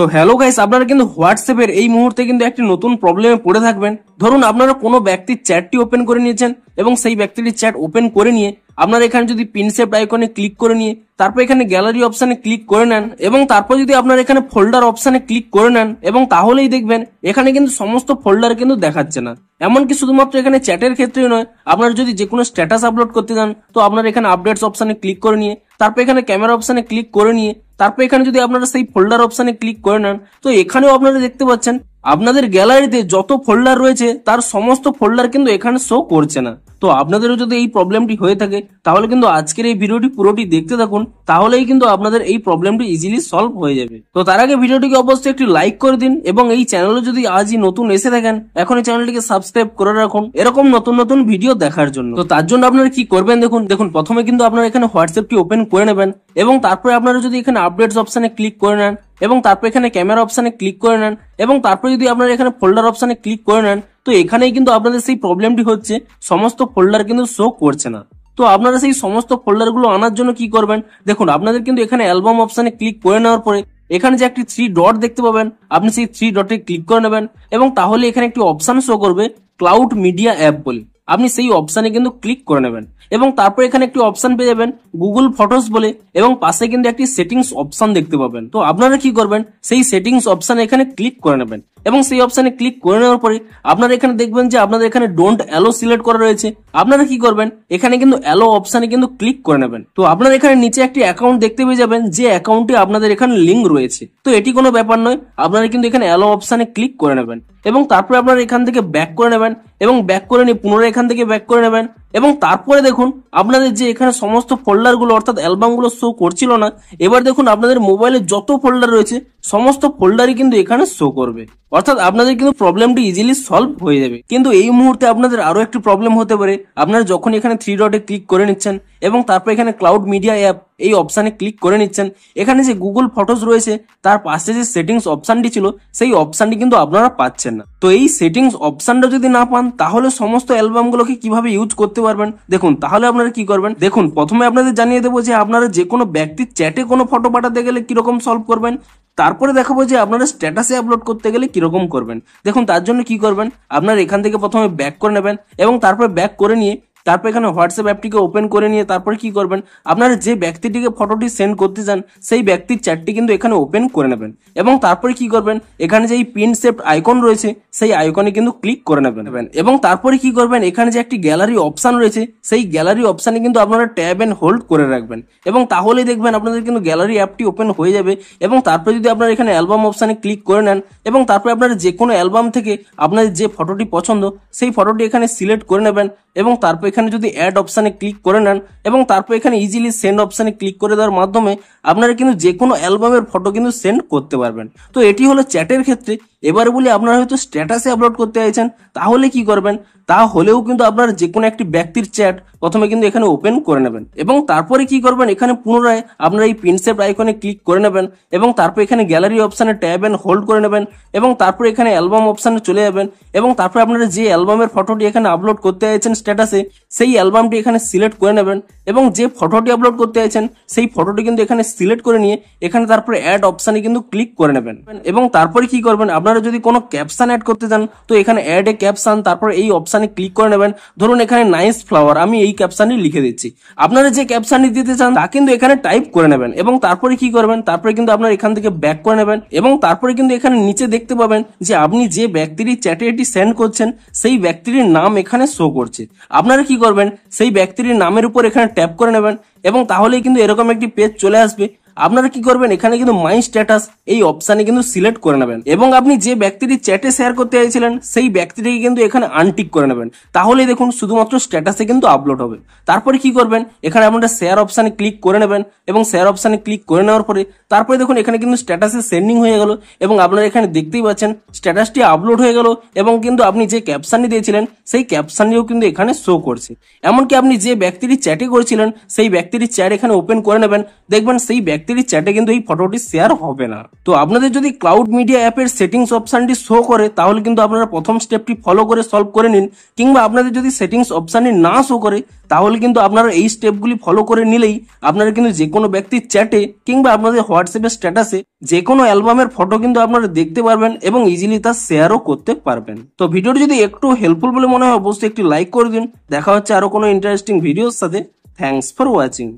তো hello guys, আপনারা কিন্তু হোয়াটসঅ্যাপের এই মুহূর্তে কিন্তু একটি নতুন প্রবলেমে পড়ে থাকবেন। ধরুন আপনারা কোনো ব্যক্তির চ্যাটটি ওপেন করে নিয়েছেন এবং সেই ব্যক্তিটির চ্যাট ওপেন করে নিয়ে আপনারা এখানে যদি পিনসেপ্ট আইকনে ক্লিক করে নিয়ে তারপর এখানে গ্যালারি অপশনে ক্লিক করে নেন এবং তারপর যদি আপনারা এখানে ফোল্ডার অপশনে ক্লিক করে নেন এবং তাহলেই দেখবেন এখানে কিন্তু সমস্ত ফোল্ডার কিন্তু দেখাচ্ছে না। এমনকি শুধুমাত্র এখানে চ্যাটের ক্ষেত্রেই নয়, আপনারা যদি যে কোনো স্ট্যাটাস আপলোড করতে যান তো আপনারা এখানে আপডেটস অপশনে ক্লিক করে নিয়ে তারপর এখানে ক্যামেরা অপশনে ক্লিক করে নিয়ে তারপর এখানে যদি আপনারা সেই ফোল্ডার অপশনে ক্লিক করে নেন তো এখানেও আপনারা দেখতে পাচ্ছেন আপনাদের গ্যালারিতে যত ফোল্ডার রয়েছে তার সমস্ত ফোল্ডার কিন্তু এখানে শো করছে না। তো আপনাদেরও যদি এই প্রবলেমটি হয়ে থাকে তাহলে কিন্তু আজকের এই ভিডিওটি পুরোটি দেখতে থাকুন, তাহলেই কিন্তু আপনাদের এই প্রবলেমটি ইজিলি সলভ হয়ে যাবে। তো তার আগে ভিডিওটিকে অবশ্যই একটি লাইক করে দিন এবং এই চ্যানেলে যদি আজই নতুন এসে থাকেন এখন এই চ্যানেলটিকে সাবস্ক্রাইব করে রাখুন এরকম নতুন নতুন ভিডিও দেখার জন্য। তো তার জন্য আপনারা কি করবেন দেখুন প্রথমে কিন্তু আপনারা এখানে হোয়াটসঅ্যাপটি ওপেন করে নেবেন এবং তারপরে আপনারা যদি এখানে আপডেটস অপশনে ক্লিক করে নেন এবং তারপর এখানে ক্যামেরা অপশনে ক্লিক করে নেন এবং তারপর যদি আপনারা এখানে ফোল্ডার অপশনে ক্লিক করে নেন তো এখানেই কিন্তু আপনাদের সেই প্রবলেমটি হচ্ছে সমস্ত ফোল্ডার কিন্তু শো করছে না। তো আপনারা সেই সমস্ত ফোল্ডার গুলো আনার জন্য কি করবেন, দেখুন আপনাদের কিন্তু এখানে অ্যালবাম অপশনে ক্লিক করে নেওয়ার পরে এখানে যে একটি 3 ডট দেখতে পাবেন আপনি সেই 3 ডটে ক্লিক করে নেবেন এবং তাহলে এখানে একটি অপশন শো করবে ক্লাউড মিডিয়া অ্যাপ বলে, আপনি সেই অপশনে কিন্তু ক্লিক করে নেবেন এবং তারপর এখানে একটি অপশন পেয়ে যাবেন গুগল ফটোস বলে এবং পাশে কিন্তু একটি সেটিংস অপশন দেখতে পাবেন। তো আপনারা কি করবেন, সেই সেটিংস অপশনে এখানে ক্লিক করে নেবেন এবং সেই অপশনে ক্লিক করে নেওয়ার পরে আপনারা এখানে দেখবেন যে আপনাদের এখানে ডোন্ট অ্যালো সিলেক্ট করা রয়েছে। আপনারা কি করবেন, এখানে কিন্তু অ্যালো অপশনে কিন্তু ক্লিক করে নেবেন। তো আপনারা এখানে নিচে একটি অ্যাকাউন্ট দেখতে পেয়ে যাবেন যে অ্যাকাউন্টে আপনাদের এখানে লিঙ্ক রয়েছে। তো এটি কোনো ব্যাপার নয়, আপনারা কিন্তু এখানে অ্যালো অপশনে ক্লিক করে নেবেন এবং তারপরে আপনারা এখান থেকে ব্যাক করে নেবেন এবং ব্যাক করে নিয়ে পুনরায় এখান থেকে ব্যাক করে নেবেন এবং তারপরে দেখুন আপনাদের যে এখানে সমস্ত ফোল্ডার গুলো অর্থাৎ অ্যালবাম গুলো শো করছিল না, এবার দেখুন আপনাদের মোবাইলে যত ফোল্ডার রয়েছে সমস্ত ফোল্ডারই কিন্তু এখানে শো করবে, অর্থাৎ আপনাদের কিন্তু প্রবলেমটি ইজিলি সলভ হয়ে যাবে। কিন্তু এই মুহূর্তে আপনাদের আরো একটি প্রবলেম হতে পারে, আপনারা যখন এখানে 3 ডটে ক্লিক করে নিচ্ছেন এবং তারপর এখানে ক্লাউড মিডিয়া অ্যাপ এই অপশনে ক্লিক করে নিচ্ছেন, এখানে যে গুগল ফটোস রয়েছে তার পাশে যে সেটিংস অপশনটি ছিল সেই অপশনটি কিন্তু আপনারা পাচ্ছেন না। তো এই সেটিংস অপশনটা যদি না পান তাহলে সমস্ত অ্যালবাম গুলোকে কিভাবে ইউজ করতে পারবেন দেখুন, তাহলে আপনারা কি করবেন দেখুন, প্রথমে আপনাদের জানিয়ে দেবো যে আপনারা যে কোনো ব্যক্তির চ্যাটে কোনো ফটো পাঠাতে গেলে কিরকম সলভ করবেন, তারপরে দেখাবো যে আপনারা স্ট্যাটাসে আপলোড করতে গেলে কিরকম করবেন। দেখুন তার জন্য কি করবেন, আপনারা এখান থেকে প্রথমে ব্যাক করে নেবেন এবং তারপরে ব্যাক করে নিয়ে তারপর এখানে হোয়াটসঅ্যাপ অ্যাপটিকে ওপেন করে নিয়ে তারপরে কি করবেন, আপনারা যে ব্যক্তিটিকে ফটোটি সেন্ড করতে চান সেই ব্যক্তির চ্যাটটি কিন্তু এখানে ওপেন করে নেবেন এবং তারপরে কি করবেন, এখানে যে পিনসেপ্ট আইকন রয়েছে সেই আইকনে কিন্তু ক্লিক করে নেবেন এবং তারপরে কি করবেন, এখানে যে একটি গ্যালারি অপশন রয়েছে সেই গ্যালারি অপশনে কিন্তু আপনারা ট্যাব এন্ড হোল্ড করে রাখবেন এবং তাহলেই দেখবেন আপনাদের কিন্তু গ্যালারি অ্যাপটি ওপেন হয়ে যাবে এবং তারপরে যদি আপনারা এখানে অ্যালবাম অপশনে ক্লিক করে নেন এবং তারপরে আপনারা যে কোনো অ্যালবাম থেকে আপনাদের যে ফটোটি পছন্দ সেই ফটোটি এখানে সিলেক্ট করে নেবেন এবং তারপর এখানে যদি অ্যাড অপশনে ক্লিক করে নেন এবং তারপর এখানে ইজিলি সেন্ড অপশনে ক্লিক করে দেওয়ার মাধ্যমে আপনারা কিন্তু যে কোনো অ্যালবামের ফটো কিন্তু সেন্ড করতে পারবেন। তো এটি হলো চ্যাটের ক্ষেত্রে। এবারে বলি আপনারা হয়তো স্ট্যাটাসে আপলোড করতে চাইছেন, তাহলে কি করবেন, তা হলেও কিন্তু আপনারা যে কোনো একটি ব্যক্তির চ্যাট প্রথমে কিন্তু এখানে ওপেন করে নেবেন এবং তারপরে কি করবেন, এখানে পুনরায় আপনারা এই পিনসেপ্ট আইকনে ক্লিক করে নেবেন এবং তারপর এখানে গ্যালারি অপশনে ট্যাব এন্ড হোল্ড করে নেবেন এবং তারপর এখানে অ্যালবাম অপশনে চলে যাবেন এবং তারপর আপনারা যে অ্যালবামের ফটোটি এখানে আপলোড করতে চাইছেন স্ট্যাটাসে সেই অ্যালবামটি এখানে সিলেক্ট করে নেবেন এবং যে ফটোটি আপলোড করতে চাইছেন সেই ফটোটি কিন্তু এখানে সিলেক্ট করে নিয়ে এখানে তারপরে অ্যাড অপশনে কিন্তু ক্লিক করে নেবেন এবং তারপরে কি করবেন, আপনারা যদি কোনো ক্যাপশন অ্যাড করতে চান তো এখানে অ্যাড এ ক্যাপশন তারপর এই অপশনে ক্লিক করে নেবেন। ধরুন এখানে নাইস ফ্লাওয়ার আমি এই ক্যাপশনটি লিখে দিচ্ছি, আপনারা যে ক্যাপশনটি দিতে চান তা কিন্তু এখানে টাইপ করে নেবেন এবং তারপরে কি করবেন, তারপরে কিন্তু আপনারা এখান থেকে ব্যাক করে নেবেন এবং তারপরে কিন্তু এখানে নিচে দেখতে পাবেন যে আপনি যে ব্যক্তির চ্যাটে এটি সেন্ড করছেন সেই ব্যক্তির নাম এখানে শো করছে। আপনারা কি করবেন, সেই ব্যক্তির নামের উপর এখানে ট্যাপ করে নেবেন এবং তাহলেই কিন্তু এরকম একটি পেজ চলে আসবে। আপনারা কি করবেন, এখানে কিন্তু মাই স্ট্যাটাস এই অপশনে কিন্তু সিলেক্ট করে নেবেন এবং আপনি যে ব্যক্তিটি চ্যাটে শেয়ার করতে চাইছিলেন সেই ব্যক্তিটিকে কিন্তু এখানে আনটিক করে নেবেন, তাহলে দেখুন শুধুমাত্র স্ট্যাটাসে কিন্তু আপলোড হবে। তারপরে কি করবেন, এখানে আপনারা শেয়ার অপশনে ক্লিক করে নেবেন এবং শেয়ার অপশনে ক্লিক করে নেওয়ার পরে তারপরে দেখুন এখানে কিন্তু স্ট্যাটাসে সেন্ডিং হয়ে গেল এবং আপনারা এখানে দেখতেই পাচ্ছেন স্ট্যাটাসটি আপলোড হয়ে গেল এবং কিন্তু আপনি যে ক্যাপশনটি দিয়েছিলেন সেই ক্যাপশনটিও কিন্তু এখানে শো করছে। এমনকি আপনি যে ব্যক্তিটি চ্যাটে করেছিলেন সেই ব্যক্তির চ্যাট এখানে ওপেন করে নেবেন, দেখবেন সেই ব্যক্তি ব্যক্তির চ্যাটে কিন্তু এই ফটোটি শেয়ার হবে না। তো আপনাদের যদি ক্লাউড মিডিয়া অ্যাপের সেটিংস অপশনটি শো করে তাহলে কিন্তু আপনারা প্রথম স্টেপটি ফলো করে সলভ করে নিন, কিংবা আপনাদের যদি সেটিংস অপশনটি না শো করে তাহলে কিন্তু আপনারা এই স্টেপগুলি ফলো করে নিলেই আপনারা কিন্তু যে কোনো ব্যক্তির চ্যাটে কিংবা আপনাদের হোয়াটসঅ্যাপের স্ট্যাটাসে যে কোনো অ্যালবামের ফটো কিন্তু আপনারা দেখতে পারবেন এবং ইজিলি তা শেয়ারও করতে পারবেন। তো ভিডিওটি যদি একটু হেল্পফুল বলে মনে হয় অবশ্যই একটি লাইক করে দিন। দেখা হচ্ছে আরো কোনো ইন্টারেস্টিং ভিডিওর সাথে। Thanks for watching.